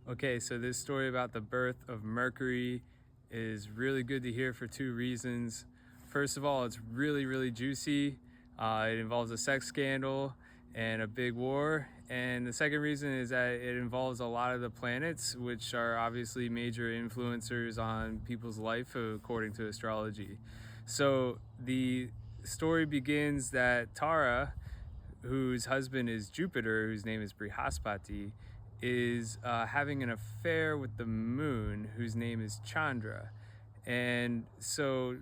Okay, so this story about the birth of Mercury is really good to hear for two reasons. First of all, it's really juicy. It involves a sex scandal and a big war. And the second reason is that it involves a lot of the planets, which are obviously major influencers on people's life according to astrology. So the story begins that Tara, whose husband is Jupiter, whose name is Brihaspati, is having an affair with the moon, whose name is Chandra. And so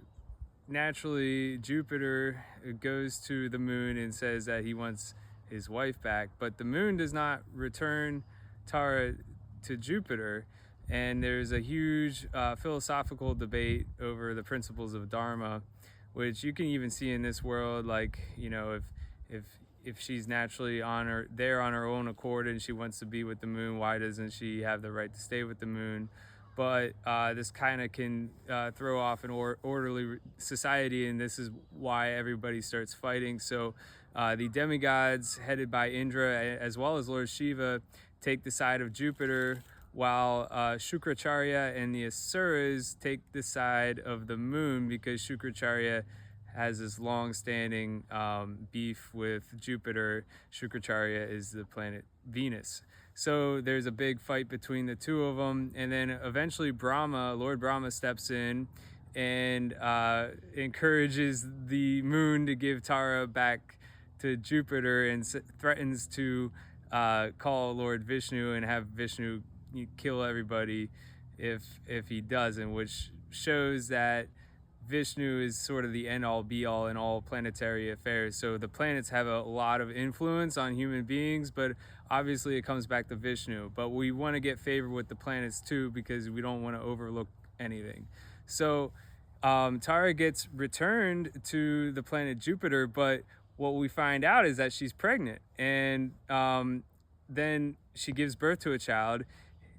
naturally, Jupiter goes to the moon and says that he wants his wife back, but the moon does not return Tara to Jupiter. And there's a huge philosophical debate over the principles of Dharma, which you can even see in this world. Like, you know, if she's naturally on her own accord and she wants to be with the moon, why doesn't she have the right to stay with the moon? But this kind of can throw off an orderly society, and this is why everybody starts fighting. So the demigods, headed by Indra as well as Lord Shiva, take the side of Jupiter, while Shukracharya and the Asuras take the side of the moon, because Shukracharya has this long-standing beef with Jupiter. Shukracharya is the planet Venus. So there's a big fight between the two of them, and then eventually Lord Brahma steps in and encourages the moon to give Tara back to Jupiter, and threatens to call Lord Vishnu and have Vishnu kill everybody if he doesn't, which shows that Vishnu is sort of the end-all be-all in all planetary affairs. So the planets have a lot of influence on human beings, but obviously it comes back to Vishnu. But we want to get favor with the planets too, because we don't want to overlook anything. So Tara gets returned to the planet Jupiter, but what we find out is that she's pregnant, and then she gives birth to a child.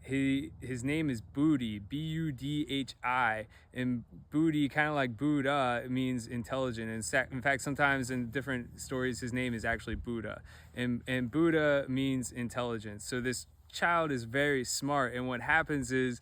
His name is Budi, Budhi, and Budi, kind of like Buddha, means intelligent. And in fact, sometimes in different stories, his name is actually Buddha, and Buddha means intelligence. So this child is very smart, and what happens is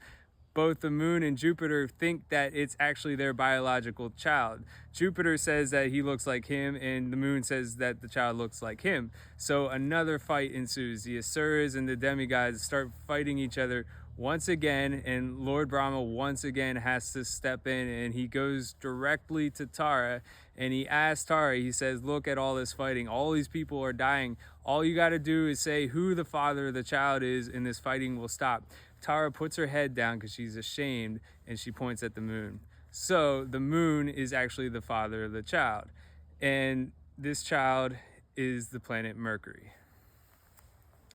both the moon and Jupiter think that it's actually their biological child. Jupiter says that he looks like him, and the moon says that the child looks like him. So another fight ensues. The Asuras and the demigods start fighting each other once again, and Lord Brahma once again has to step in, and he goes directly to Tara, and he asks Tara, he says, look at all this fighting. All these people are dying. All you got to do is say who the father of the child is, and this fighting will stop. Tara puts her head down because she's ashamed, and she points at the moon. So the moon is actually the father of the child, and this child is the planet Mercury.